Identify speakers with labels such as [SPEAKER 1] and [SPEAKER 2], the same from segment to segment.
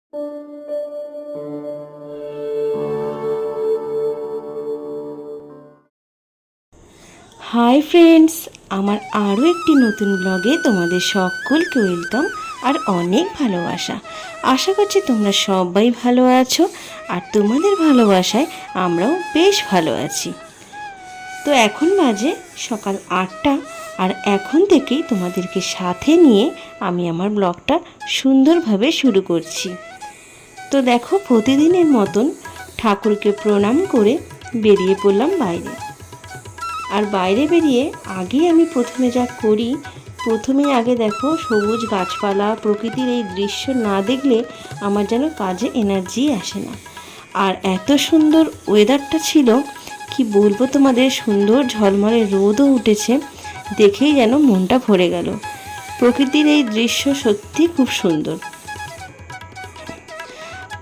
[SPEAKER 1] Hi friends, আমার আরও একটি নতুন ব্লগে তোমাদের সকলকে ওয়েলকাম আর অনেক ভালোবাসা। আশা করছি তোমরা সবাই ভালো আছো, আর তোমাদের ভালোবাসায় আমরাও বেশ ভালো আছি। তো এখন বাজে সকাল 8টা, আর এখন থেকেই তোমাদেরকে সাথে নিয়ে আমি আমার ব্লগটা সুন্দরভাবে শুরু করছি। তো দেখো, প্রতিদিনের মতন ঠাকুরকে প্রণাম করে বেরিয়ে পড়লাম বাইরে। আর বাইরে বেরিয়ে আগে আমি প্রথমে যা করি, প্রথমেই আগে দেখো সবুজ গাছপালা, প্রকৃতির এই দৃশ্য না দেখলে আমার যেন কাজে এনার্জি আসে না। আর এত সুন্দর ওয়েদারটা ছিল, কি বলবো তোমাদের, সুন্দর ঝলমলে রোদও উঠেছে, দেখেই যেন মনটা ভরে গেল। প্রকৃতির এই দৃশ্য সত্যি খুব সুন্দর।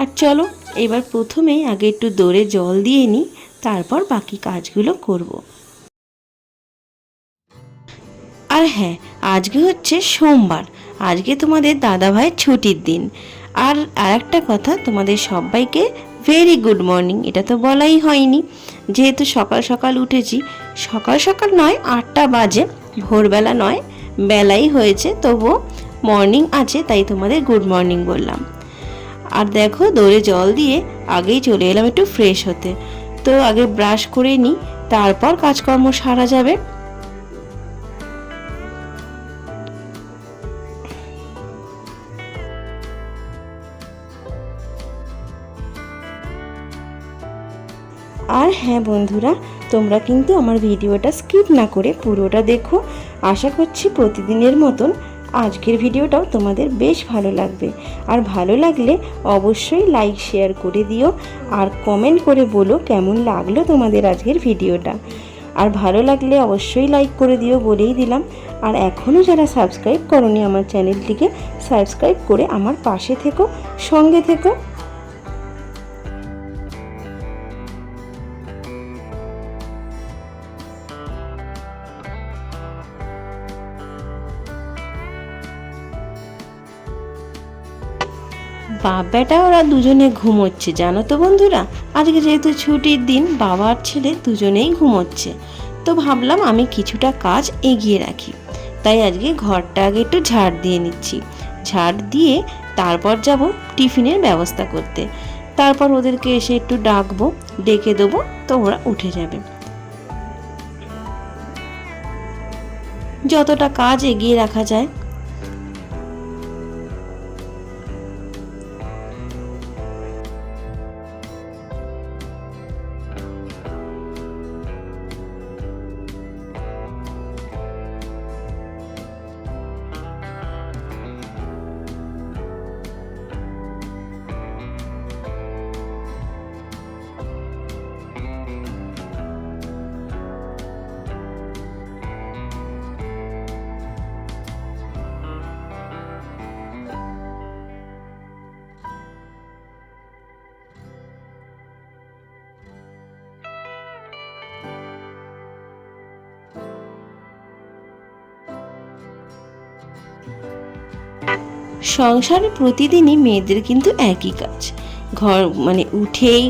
[SPEAKER 1] আর চলো এবার প্রথমেই আগে একটু দৌড়ে জল দিয়ে নিই, তারপর বাকি কাজগুলো করব। আর হ্যাঁ, আজকে হচ্ছে সোমবার, আজকে তোমাদের দাদাভাইয়ের ছুটির দিন। আর আরেকটা কথা, তোমাদের সবাইকে ভেরি গুড মর্নিং। এটা তো বলাই হয়নি, যেহেতু সকাল সকাল উঠেছি। সকাল সকাল নয়, 8টা বাজে, ভোরবেলা নয়, বেলাই হয়েছে, তবুও মর্নিং আছে, তাই তোমাদের গুড মর্নিং বললাম। আর দেখো, দৌড়ে জল দিয়ে আগেই চলে এলাম একটু ফ্রেশ হতে। তো আগে ব্রাশ করে নিই, তারপর কাজকর্ম সারা যাবে। আর হ্যাঁ বন্ধুরা, তোমরা কিন্তু আমার ভিডিওটা স্কিপ না করে পুরোটা দেখো। আশা করছি প্রতিদিনের মতন আজকের ভিডিওটাও তোমাদের বেশ ভালো লাগবে। আর ভালো লাগলে অবশ্যই লাইক শেয়ার করে দিও, আর কমেন্ট করে বলো কেমন লাগলো তোমাদের আজকের ভিডিওটা। আর ভালো লাগলে অবশ্যই লাইক করে দিও, বলেই দিলাম। আর এখনও যারা সাবস্ক্রাইব করোনি আমার চ্যানেলটিকে, সাবস্ক্রাইব করে আমার পাশে থেকো, সঙ্গে থেকো। বাপ বেটা ওরা দুজনে ঘুমোচ্ছে, জানো তো বন্ধুরা। আজকে যেহেতু ছুটির দিন, বাবা আর ছেলে দুজনেই ঘুমোচ্ছে। তো ভাবলাম আমি কিছুটা কাজ এগিয়ে রাখি, তাই আজকে ঘরটা আগে একটু ঝাড় দিয়ে নিচ্ছি। ঝাড় দিয়ে তারপর যাব টিফিনের ব্যবস্থা করতে। তারপর ওদেরকে এসে একটু ডাকবো, ডেকে দেবো, তো ওরা উঠে যাবে। যতটা কাজ এগিয়ে রাখা যায়। সংসারে প্রতিদিনই মেয়েদের কিন্তু একই কাজ। ঘর মানে উঠেই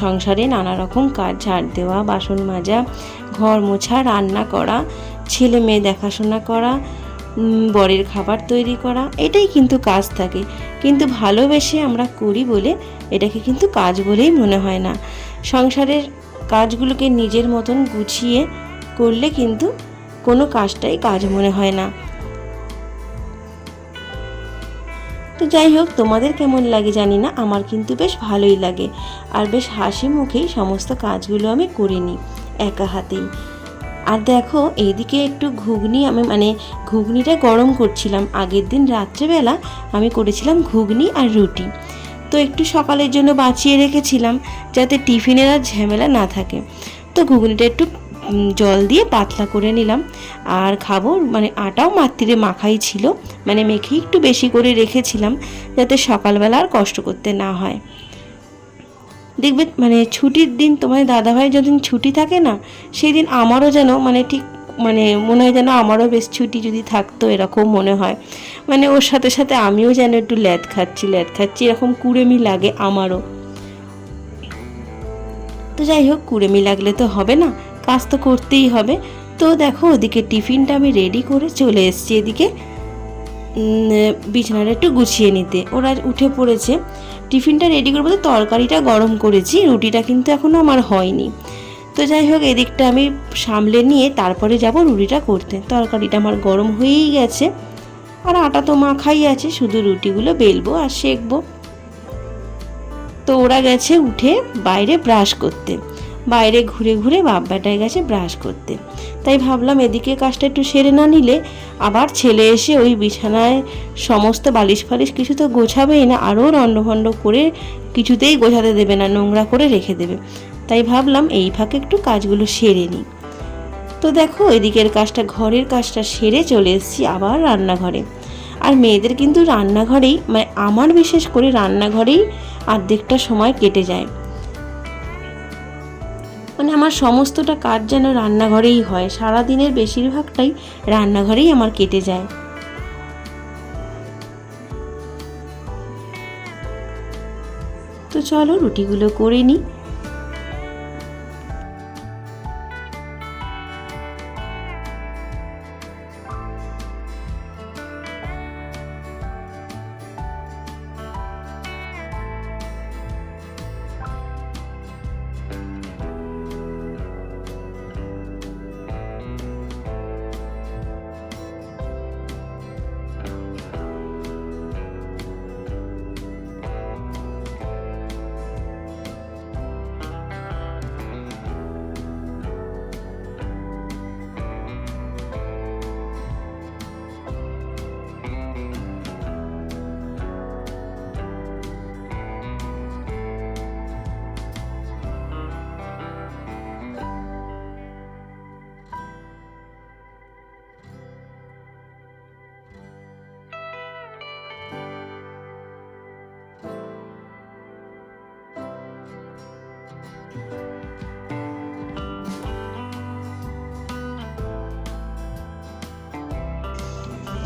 [SPEAKER 1] সংসারে নানা রকম কাজ, ঝাড় দেওয়া, বাসন মাজা, ঘর মোছা, রান্না করা, ছেলে মেয়ে দেখাশোনা করা, বরের খাবার তৈরি করা, এটাই কিন্তু কাজ থাকে। কিন্তু ভালোবেসে আমরা করি বলে এটাকে কিন্তু কাজ বলেই মনে হয় না। সংসারের কাজগুলোকে নিজের মতন গুছিয়ে করলে কিন্তু কোনো কাজটাই কাজ মনে হয় না। তো যাই হোক, তোমাদের কেমন লাগে জানি না, আমার কিন্তু বেশ ভালোই লাগে। আর বেশ হাসি মুখেই সমস্ত কাজগুলো আমি করে নিই একা হাতেই। আর দেখো, এইদিকে একটু ঘুগনি আমি ঘুগনিটা গরম করছিলাম। আগের দিন রাত্রেবেলা আমি করেছিলাম ঘুগনি আর রুটি, তো একটু সকালের জন্য বাঁচিয়ে রেখেছিলাম, যাতে টিফিনের আর ঝামেলা না থাকে। তো ঘুগনিটা একটু জল দিয়ে পাতলা করে নিলাম। আর খাবো, আটাও মাত্রে মাখাই ছিল, মেখে একটু বেশি করে রেখেছিলাম, যাতে সকালবেলা আর কষ্ট করতে না হয়। দেখবে ছুটির দিন, তোমাদের দাদাভাই যেদিন ছুটি থাকে না, সেই দিন আমারও যেন ঠিক মানে মনে হয় যেন আমারও বেশ ছুটি যদি থাকতো, এরকম মনে হয়। মানে ওর সাথে সাথে আমিও যেন একটু ল্যাদ খাচ্ছি এরকম কুড়েমি লাগে আমারও। তো যাই হোক, কুড়েমি লাগলে তো হবে না, কাজ তো করতেই হবে। তো দেখো ওদিকে টিফিনটা আমি রেডি করে চলে এসেছি এদিকে বিছানাটা একটু গুছিয়ে নিতে। ওরা উঠে পড়েছে। টিফিনটা রেডি করবো, তো তরকারিটা গরম করেছি, রুটিটা কিন্তু এখনও আমার হয়নি। তো যাই হোক, এদিকটা আমি সামলে নিয়ে তারপরে যাব রুটিটা করতে। তরকারিটা আমার গরম হয়েই গেছে, আর আটা তো মাখাই আছে, শুধু রুটিগুলো বেলবো আর সেঁকবো। তো ওরা গেছে উঠে বাইরে ব্রাশ করতে, বাইরে ঘুরে ঘুরে বাপ বেটায় গেছে ব্রাশ করতে। তাই ভাবলাম এদিকে কাজটা একটু সেরে না নিলে আবার ছেলে এসে ওই বিছানায় সমস্ত বালিশ ফালিশ কিছু তো গোছাবেই না, আরও রণ্ডভণ্ড করে কিছুতেই গোছাতে দেবে না, নোংরা করে রেখে দেবে। তাই ভাবলাম এই ফাঁকে একটু কাজগুলো সেরে নিই। তো দেখো এদিকের কাজটা, ঘরের কাজটা সেরে চলে এসেছি আবার রান্নাঘরে। আর মেয়েদের কিন্তু রান্নাঘরেই, মানে আমার বিশেষ করে রান্নাঘরেই অর্ধেকটা সময় কেটে যায়। মানে আমার সমস্তটা কাজ যেন রান্নাঘরেই হয়, সারাদিনের বেশিরভাগটাই রান্নাঘরেই আমার কেটে যায়। তো চলো রুটিগুলো করে নিই।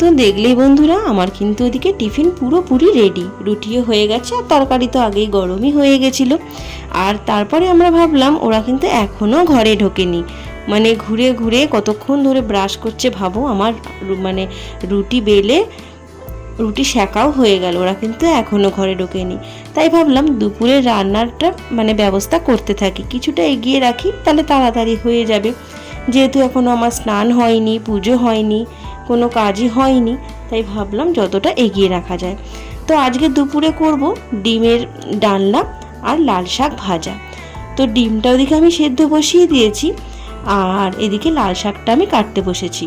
[SPEAKER 1] তো দেখলেই বন্ধুরা, আমার কিন্তু ওদিকে টিফিন পুরোপুরি রেডি, রুটিও হয়ে গেছে আর তরকারি তো আগেই গরমই হয়ে গেছিলো। আর তারপরে আমরা ভাবলাম ওরা কিন্তু এখনও ঘরে ঢোকেনি, মানে ঘুরে ঘুরে কতক্ষণ ধরে ব্রাশ করছে ভাবো। আমার মানে রুটি বেলে রুটি সেকাও হয়ে গেল, ওরা কিন্তু এখনও ঘরে ঢোকেনি। তাই ভাবলাম দুপুরের রান্নাটা মানে ব্যবস্থা করতে থাকি, কিছুটা এগিয়ে রাখি, তাহলে তাড়াতাড়ি হয়ে যাবে। যেহেতু এখনও আমার স্নান হয়নি, পুজো হয়নি, কোনো কাজই হয়নি, তাই ভাবলাম যতটা এগিয়ে রাখা যায়। তো আজকে দুপুরে করব ডিমের ডালনা আর লাল শাক ভাজা। তো ডিমটা ওদিকে আমি সেদ্ধ বসিয়ে দিয়েছি, আর এদিকে লাল শাকটা আমি কাটতে বসেছি।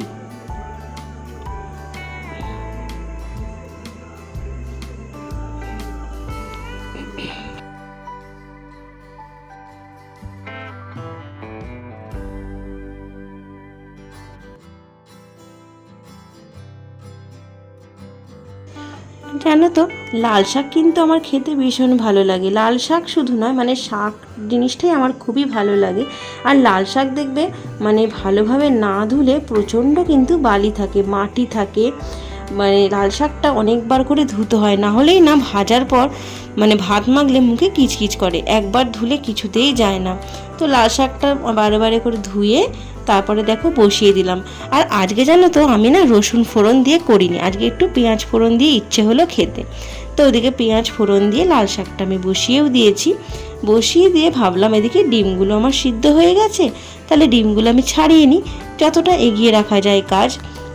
[SPEAKER 1] জানো তো, লাল শাক কিন্তু আমার খেতে ভীষণ ভালো লাগে। লাল শাক শুধু নয়, মানে শাক জিনিসটাই আমার খুবই ভালো লাগে। আর লাল শাক দেখবে মানে ভালোভাবে না ধুলে প্রচণ্ড কিন্তু বালি থাকে, মাটি থাকে, মানে লাল শাকটা অনেকবার করে ধুতে হয়, না হলেই না ভাজার পর মানে ভাত মাখলে মুখে কিচকিচ করে, একবার ধুলে কিছুতেই যায় না। তো লাল শাকটা বারে বারে করে ধুয়ে তারপরে দেখো বসিয়ে দিলাম। আর আজকে জানো তো আমি না রসুন ফোড়ন দিয়ে করিনি, আজকে একটু পেঁয়াজ ফোড়ন দিয়ে ইচ্ছে হলো খেতে। তো ওদিকে পেঁয়াজ ফোড়ন দিয়ে লাল শাকটা আমি বসিয়েও দিয়েছি। বসিয়ে দিয়ে ভাবলাম এদিকে ডিমগুলো আমার সিদ্ধ হয়ে গেছে, তাহলে ডিমগুলো আমি ছাড়িয়ে নিই, যতটা এগিয়ে রাখা যায় কাজ।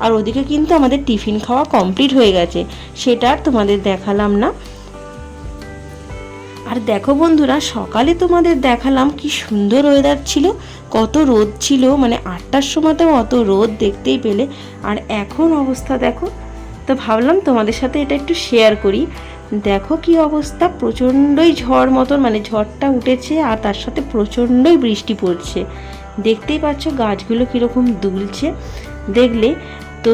[SPEAKER 1] আর ওদিকে কিন্তু আমাদের টিফিন খাওয়া কমপ্লিট হয়ে গেছে, সেটা আর তোমাদের দেখালাম না। আর দেখো বন্ধুরা, সকালে তোমাদের দেখালাম কি সুন্দর ওয়েদার ছিল, কত রোদ ছিল, মানে 8টার সময়তেও অত রোদ দেখতেই পেলে। আর এখন অবস্থা দেখো। তো ভাবলাম তোমাদের সাথে এটা একটু শেয়ার করি। দেখো কি অবস্থা, প্রচণ্ডই ঝড় মতন, মানে ঝড়টা উঠেছে আর তার সাথে প্রচণ্ডই বৃষ্টি পড়ছে। দেখতেই পাচ্ছ গাছগুলো কীরকম দুলছে দেখলে। তো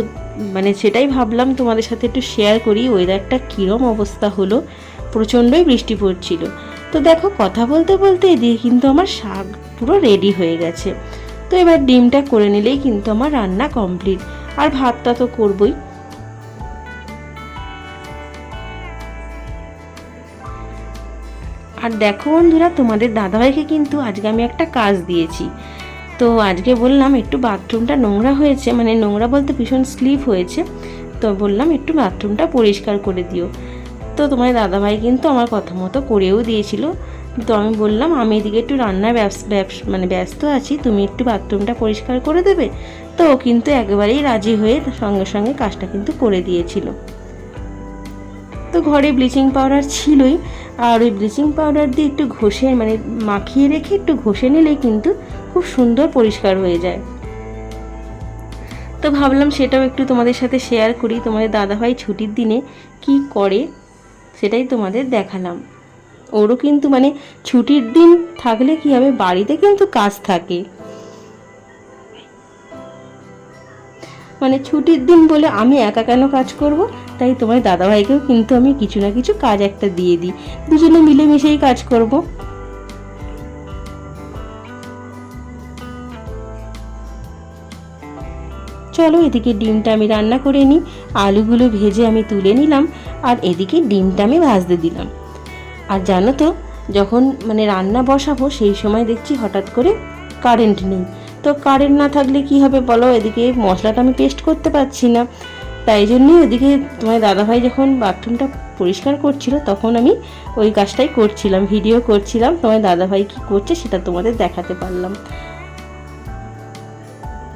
[SPEAKER 1] মানে সেটাই ভাবলাম তোমাদের সাথে একটু শেয়ার করি, ওয়েদারটা কীরম অবস্থা হলো, প্রচণ্ডই বৃষ্টি পড়ছিল। তো দেখো কথা বলতে বলতে এদিকে কিন্তু আমার শাক পুরো রেডি হয়ে গেছে। তো এবার ডিমটা করে নিলেই কিন্তু আমার রান্না কমপ্লিট, আর ভাতটা তো করবই। আর দেখো বন্ধুরা, তোমাদের দাদাভাইকে কিন্তু আজকে আমি একটা কাজ দিয়েছি। তো আজকে বললাম একটু বাথরুমটা নোংরা হয়েছে, মানে নোংরা বলতে ভীষণ স্লিপ হয়েছে, তো বললাম একটু বাথরুমটা পরিষ্কার করে দিও। তো তোমার দাদাভাই কিন্তু আমার কথা মতো করেও দিয়েছিল। তো আমি বললাম আমি এদিকে একটু রান্নার ব্যস্ত আছি, তুমি একটু বাথরুমটা পরিষ্কার করে দেবে। তো ও কিন্তু একেবারেই রাজি হয়ে সঙ্গে সঙ্গে কাজটা কিন্তু করে দিয়েছিল। তো ঘরে ব্লিচিং পাউডার ছিলই, আর ওই ব্লিচিং পাউডার দিয়ে একটু ঘষে মানে মাখিয়ে রেখে একটু ঘষে নিলেই কিন্তু খুব সুন্দর পরিষ্কার হয়ে যায়। তো ভাবলাম সেটাও একটু তোমাদের সাথে শেয়ার করি, তোমাদের দাদাভাই ছুটির দিনে কি করে সেটাই তোমাদের দেখালাম। ওরও কিন্তু মানে ছুটির দিন থাকলে কি হবে, বাড়িতে কিন্তু কাজ থাকে, মানে ছুটির দিন বলে আমি একা কেন কাজ করব, তাই তোমার দাদাভাইকেও কিন্তু আমি কিছু না কিছু কাজ একটা দিয়ে দিই, দুজনে মিলেমিশেই কাজ করব। চলো এদিকে ডিমটা আমি রান্না করে নিই, আলুগুলো ভেজে আমি তুলে নিলাম, আর এদিকে ডিমটা আমি ভাজতে দিলাম। আর জানো তো, যখন মানে রান্না বসাবো সেই সময় দেখছি হঠাৎ করে কারেন্ট নেই। তো কারেন্ট না থাকলে কি হবে বলো, এদিকে মশলাটা আমি পেস্ট করতে পারছি না। তাই জন্যই ওদিকে তোমার দাদাভাই যখন বাথরুমটা পরিষ্কার করছিল তখন আমি ওই কাজটাই করছিলাম, ভিডিও করছিলাম, তোমার দাদাভাই কি করছে সেটা তোমাদের দেখাতে পারলাম।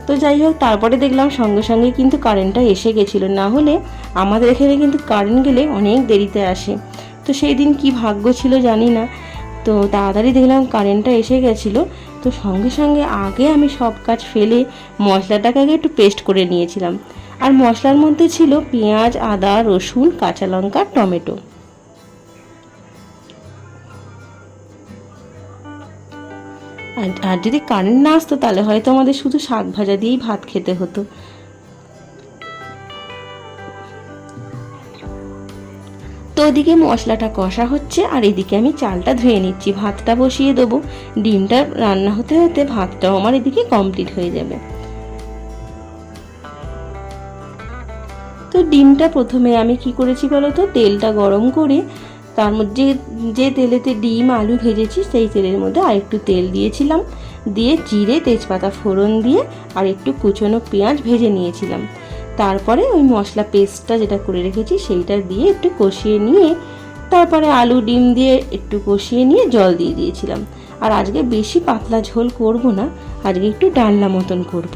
[SPEAKER 1] তো যাই হোক, তারপরে দেখলাম সঙ্গে সঙ্গে কিন্তু কারেন্টটা এসে গেছিলো, না হলে আমাদের এখানে কিন্তু কারেন্ট গেলে অনেক দেরিতে আসে। তো সেই দিন কি ভাগ্য ছিল জানি না, তো তাড়াতাড়ি দেখলাম কারেন্টটা এসে গেছিলো। তো সঙ্গে সঙ্গে আগে আমি সব কাজ ফেলে মশলাটাকে আগে একটু পেস্ট করে নিয়েছিলাম। আর মশলার মধ্যে ছিল পেঁয়াজ, আদা, রসুন, কাঁচা লঙ্কা, টমেটো। আর যদি কারেন্ট না আসতো তাহলে হয়তো আমাদের শুধু শাক ভাজা দিয়েই ভাত খেতে হতো। তো ওদিকে মশলাটা কষা হচ্ছে, আর এদিকে আমি চালটা ধুয়ে নিচ্ছি, ভাতটা বসিয়ে দেবো। ডিমটা রান্না হতে হতে ভাতটাও আমার এদিকে কমপ্লিট হয়ে যাবে। তো ডিমটা প্রথমে আমি কি করেছি বলো তো, তেলটা গরম করে তার মধ্যে যে তেলেতে ডিম আলু ভেজেছি সেই তেলের মধ্যে আরেকটু তেল দিয়েছিলাম, দিয়ে জিরে তেজপাতা ফোড়ন দিয়ে আর একটু কুচনো পেঁয়াজ ভেজে নিয়েছিলাম। তারপরে ওই মশলা পেস্টটা যেটা করে রেখেছি সেইটা দিয়ে একটু কষিয়ে নিয়ে তারপরে আলু ডিম দিয়ে একটু কষিয়ে নিয়ে জল দিয়ে দিয়েছিলাম। আর আজকে বেশি পাতলা ঝোল করব না, আজকে একটু ডালনা মতন করব।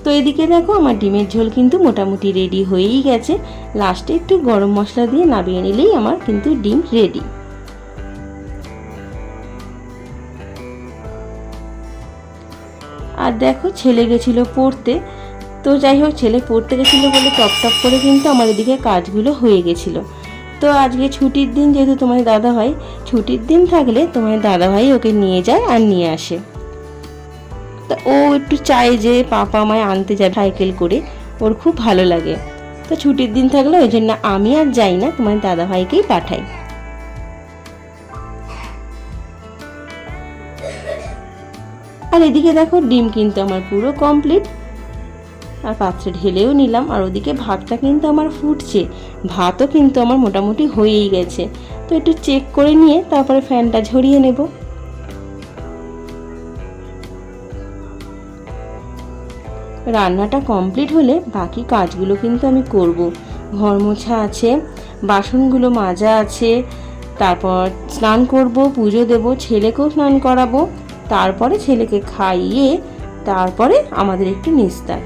[SPEAKER 1] তো এদিকে দেখো আমার ডিমের ঝোল কিন্তু মোটামুটি রেডি হয়েই গেছে, লাস্টে একটু গরম মশলা দিয়ে নামিয়ে নিলেই আমার কিন্তু ডিম রেডি। আর দেখো ছেলে গেছিলো পড়তে, তো যাই হোক ছেলে পড়তে গেছিলো বলে টপ টপ করে কিন্তু আমার এদিকে কাজগুলো হয়ে গেছিলো। তো আজকে ছুটির দিন, যেহেতু তোমার দাদাভাই ছুটির দিন থাকলে তোমার দাদাভাই ওকে নিয়ে যায় আর নিয়ে আসে। তা ও একটু চায় যে পাপা আমায় আনতে যাবে সাইকেল করে, ওর খুব ভালো লাগে। তো ছুটির দিন থাকলে ওই জন্য আমি আর যাই না, তোমার দাদাভাইকেই পাঠাই। আর এদিকে দেখো ডিম কিন্তু আমার পুরো কমপ্লিট, আর পাত্রে ঢেলেও নিলাম। আর ওদিকে ভাতটা কিন্তু আমার ফুটছে, ভাতও কিন্তু আমার মোটামুটি হয়েই গেছে। তো একটু চেক করে নিয়ে তারপরে ফ্যানটা ঝরিয়ে নেব। রান্নাটা কমপ্লিট হলে বাকি কাজগুলো কিন্তু আমি করব। ঘর মোছা আছে, বাসনগুলো মাজা আছে, তারপর স্নান করব, পুজো দেব, ছেলেকেও স্নান করাবো, তারপরে ছেলেকে খাইয়ে তারপরে আমাদের একটু নিস্তার।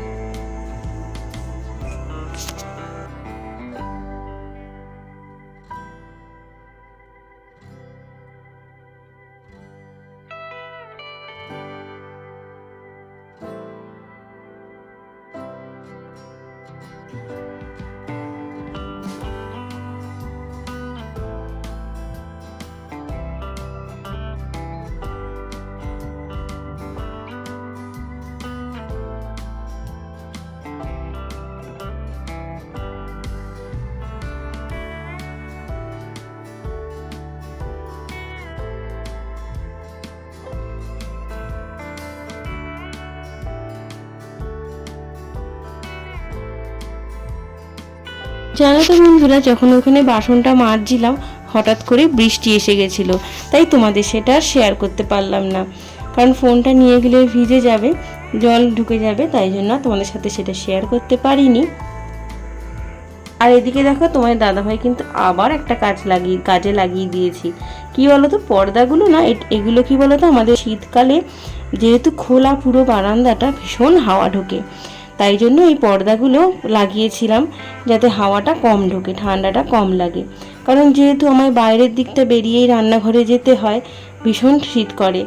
[SPEAKER 1] জানো তো বন্ধুরা, যখন ওখানে বাসনটা মাজছিলাম হঠাৎ করে বৃষ্টি এসে গেছিলো, তাই তোমাদের সেটা আর শেয়ার করতে পারলাম না, কারণ ফোনটা নিয়ে গেলে ভিজে যাবে, জল ঢুকে যাবে, তাই জন্য তোমাদের সাথে সেটা শেয়ার করতে পারিনি। আর এদিকে দেখো তোমার দাদাভাই কিন্তু আবার একটা কাজে লাগিয়ে দিয়েছি। কি বলতো, পর্দাগুলো না, এগুলো কি বলতো, আমাদের শীতকালে যেহেতু খোলা পুরো বারান্দাটা ভীষণ হাওয়া ঢোকে, তাই জন্য এই পর্দাগুলো লাগিয়েছিলাম যাতে হাওয়াটা কম ঢোকে, ঠান্ডাটা কম লাগে। কারণ যেহেতু আমার বাইরের দিকটা বেরিয়েই রান্নাঘরে যেতে হয়, ভীষণ শীত করে।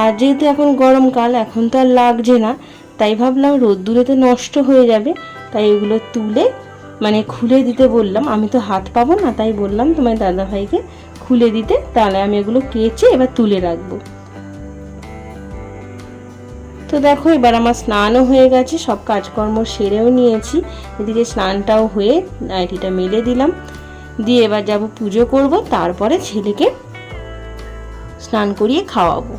[SPEAKER 1] আর যেহেতু এখন গরমকাল, এখন তো আর লাগছে না, তাই ভাবলাম রোদ্দুরে তো নষ্ট হয়ে যাবে, তাই এগুলো তুলে খুলে দিতে বললাম। আমি তো হাত পাবো না, তাই বললাম তোমার দাদাভাইকে খুলে দিতে, তাহলে আমি এগুলো কেচে এবার তুলে রাখবো। তো দেখো এবার আমার স্নানও হয়ে গেছে, সব কাজকর্ম সেরেও নিয়েছি। এদিকে স্নানটাও হয়ে নাইটিটা মেলে দিলাম, দিয়ে এবার যাব পুজো করব, তারপরে ছেলেকে স্নান করিয়ে খাওয়াবো।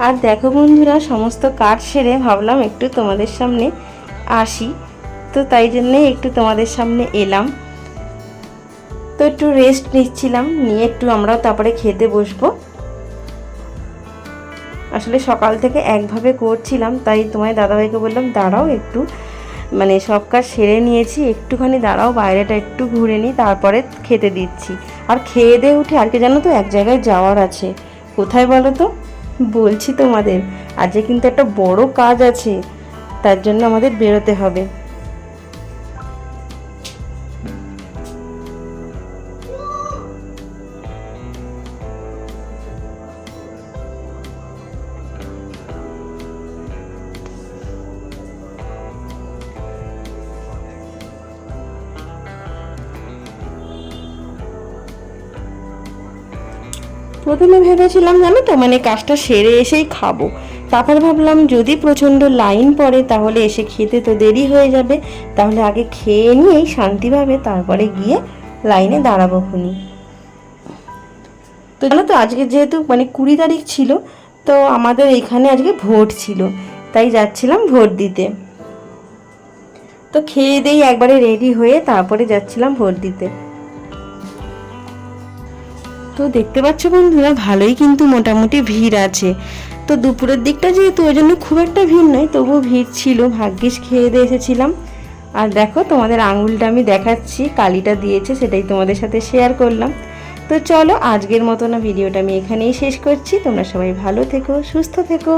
[SPEAKER 1] আর দেখো বন্ধুরা, সমস্ত কাজ সেরে ভাবলাম একটু তোমাদের সামনে আসি, তো তাই জন্যে একটু তোমাদের সামনে এলাম। তো একটু রেস্ট নিচ্ছিলাম, নিয়ে একটু আমরাও তারপরে খেতে বসবো। আসলে সকাল থেকে একভাবে করছিলাম, তাই তোমার দাদাভাইকে বললাম দাঁড়াও একটু, সব কাজ সেরে নিয়েছি, একটুখানি দাঁড়াও, বাইরেটা একটু ঘুরে নিই, তারপরে খেতে দিচ্ছি। আর খেয়ে দিয়ে উঠে আজকে জানো তো এক জায়গায় যাওয়ার আছে। কোথায় বলো তো? বলছি তোমাদের, আজকে কিন্তু একটা বড় কাজ আছে, তার জন্য আমাদের বেরোতে হবে। প্রথমে ভেবেছিলাম জানো তো, কাজটা সেরে এসেই খাবো, তারপর ভাবলাম যদি প্রচণ্ড লাইন পড়ে তাহলে এসে খেতে তো দেরি হয়ে যাবে, তাহলে আগে খেয়ে নিয়েই শান্তিভাবে তারপরে গিয়ে লাইনে দাঁড়াবো খুনি। তো জানো তো, আজকে যেহেতু 20 তারিখ ছিল, তো আমাদের এখানে আজকে ভোট ছিল, তাই যাচ্ছিলাম ভোট দিতে। তো খেয়ে দিয়ে একবারে রেডি হয়ে তারপরে যাচ্ছিলাম ভোট দিতে। তো দেখতে পাচ্ছ বন্ধুরা, ভালোই কিন্তু মোটামুটি ভিড় আছে। তো দুপুরের দিকটা যেহেতু, ওই জন্য খুব একটা ভিড় নয়, তবুও ভিড় ছিল, ভাগ্যিস খেয়ে দিয়ে এসেছিলাম। আর দেখো তোমাদের আঙুলটা আমি দেখাচ্ছি, কালিটা দিয়েছে, সেটাই তোমাদের সাথে শেয়ার করলাম। তো চলো আজকের মতো না ভিডিওটা আমি এখানেই শেষ করছি। তোমরা সবাই ভালো থেকো, সুস্থ থেকো।